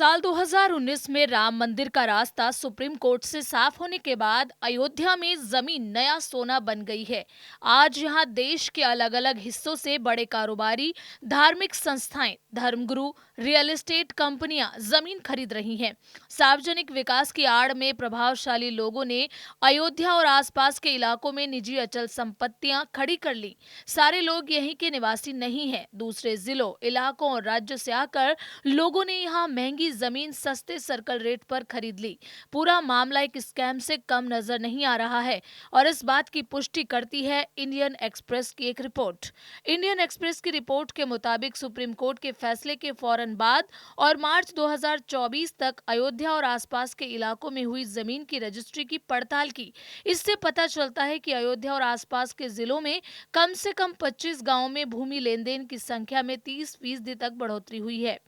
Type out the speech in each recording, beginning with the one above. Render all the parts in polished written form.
साल 2019 में राम मंदिर का रास्ता सुप्रीम कोर्ट से साफ होने के बाद अयोध्या में जमीन नया सोना बन गई है। आज यहां देश के अलग अलग हिस्सों से बड़े कारोबारी, धार्मिक संस्थाएं, धर्मगुरु, रियल एस्टेट कंपनियां जमीन खरीद रही हैं। सार्वजनिक विकास की आड़ में प्रभावशाली लोगों ने अयोध्या और आसपास के इलाकों में निजी अचल संपत्तियां खड़ी कर ली। सारे लोग यहीं के निवासी नहीं हैं, दूसरे जिलों, इलाकों और राज्यों से आकर लोगों ने यहां महंगी जमीन सस्ते सर्कल रेट पर खरीद ली। पूरा मामला एक स्कैम से कम नजर नहीं आ रहा है और इस बात की पुष्टि करती है इंडियन एक्सप्रेस की एक रिपोर्ट। इंडियन एक्सप्रेस की रिपोर्ट के मुताबिक सुप्रीम कोर्ट के फैसले के फौरन बाद और मार्च 2024 तक अयोध्या और आसपास के इलाकों में हुई जमीन की रजिस्ट्री की पड़ताल की। इससे पता चलता है कि अयोध्या और आसपास के जिलों में कम से कम 25 गांवों में भूमि लेन देन की संख्या में 30% तक बढ़ोतरी हुई है।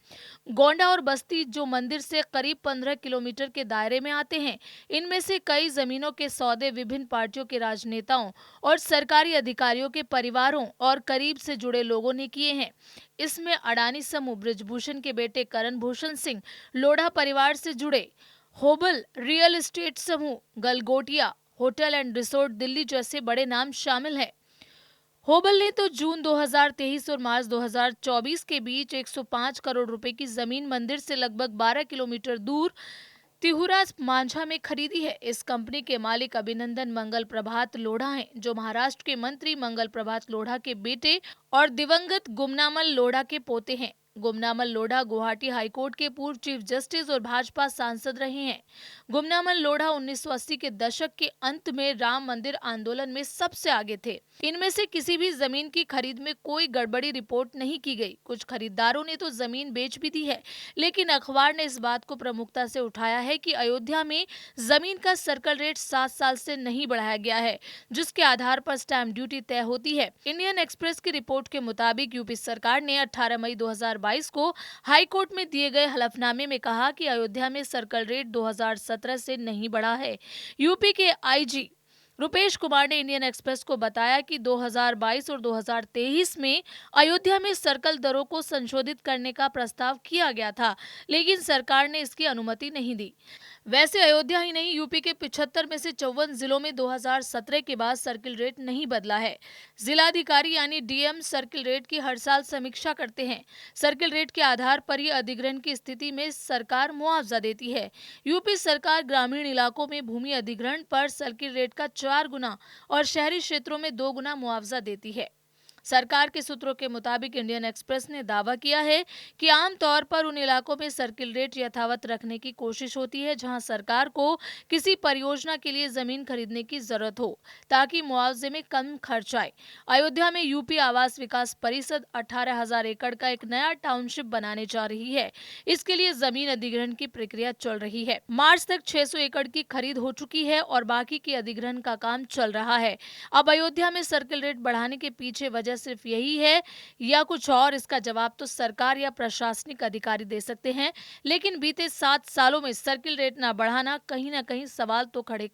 गोंडा और बस्ती, जो मंदिर से करीब 15 किलोमीटर के दायरे में आते हैं, इनमें से कई जमीनों के सौदे विभिन्न पार्टियों के राजनेताओं और सरकारी अधिकारियों के परिवारों और करीब से जुड़े लोगों ने किए हैं। इसमें अडानी समूह, बृजभूषण के बेटे करण भूषण सिंह, लोढ़ा परिवार से जुड़े होबल रियल एस्टेट समूह, Galgotia hotel and resort Delhi जैसे बड़े नाम शामिल हैं। होबल ने तो जून 2023 और मार्च 2024 के बीच 105 करोड़ रुपए की जमीन मंदिर से लगभग 12 किलोमीटर दूर तिहुरा मांझा में खरीदी है। इस कंपनी के मालिक अभिनंदन मंगल प्रभात लोढ़ा हैं, जो महाराष्ट्र के मंत्री मंगल प्रभात लोढ़ा के बेटे और दिवंगत गुमनामल लोढ़ा के पोते हैं। गुमनामल लोढ़ा गुवाहाटी हाईकोर्ट के पूर्व चीफ जस्टिस और भाजपा सांसद रहे हैं। गुमनामल लोढ़ा 1980 के दशक के अंत में राम मंदिर आंदोलन में सबसे आगे थे। इनमें से किसी भी जमीन की खरीद में कोई गड़बड़ी रिपोर्ट नहीं की गई। कुछ खरीदारों ने तो जमीन बेच भी दी है, लेकिन अखबार ने इस बात को प्रमुखता से उठाया है कि अयोध्या में जमीन का सर्कल रेट 7 साल से नहीं बढ़ाया गया है, जिसके आधार पर स्टैंप ड्यूटी तय होती है। इंडियन एक्सप्रेस की रिपोर्ट के मुताबिक यूपी सरकार ने 18 मई 2022 को हाई कोर्ट में दिए गए हलफनामे में कहा कि अयोध्या में सर्कल रेट 2017 से नहीं बढ़ा है। यूपी के आईजी रुपेश कुमार ने इंडियन एक्सप्रेस को बताया कि 2022 और 2023 में अयोध्या में सर्कल दरों को संशोधित करने का प्रस्ताव किया गया था, लेकिन सरकार ने इसकी अनुमति नहीं दी। वैसे अयोध्या ही नहीं, यूपी के 75 में से 54 जिलों में 2017 के बाद सर्किल रेट नहीं बदला है। जिलाधिकारी यानी डीएम सर्किल रेट की हर साल समीक्षा करते हैं। सर्किल रेट के आधार पर ही अधिग्रहण की स्थिति में सरकार मुआवजा देती है। यूपी सरकार ग्रामीण इलाकों में भूमि अधिग्रहण पर सर्किल रेट का 4 गुना और शहरी क्षेत्रों में 2 गुना मुआवजा देती है। सरकार के सूत्रों के मुताबिक इंडियन एक्सप्रेस ने दावा किया है कि आमतौर पर उन इलाकों में सर्किल रेट यथावत रखने की कोशिश होती है जहां सरकार को किसी परियोजना के लिए जमीन खरीदने की जरूरत हो, ताकि मुआवजे में कम खर्च आए। अयोध्या में यूपी आवास विकास परिषद 18,000 एकड़ का एक नया टाउनशिप बनाने जा रही है। इसके लिए जमीन अधिग्रहण की प्रक्रिया चल रही है। मार्च तक 600 एकड़ की खरीद हो चुकी है और बाकी की अधिग्रहण का काम चल रहा है। अब अयोध्या में सर्किल रेट बढ़ाने के पीछे वजह सिर्फ यही है या कुछ और, इसका जवाब तो सरकार या प्रशासनिक अधिकारी दे सकते हैं, लेकिन बीते 7 सालों में सर्किल रेट ना बढ़ाना कहीं ना कहीं सवाल तो खड़े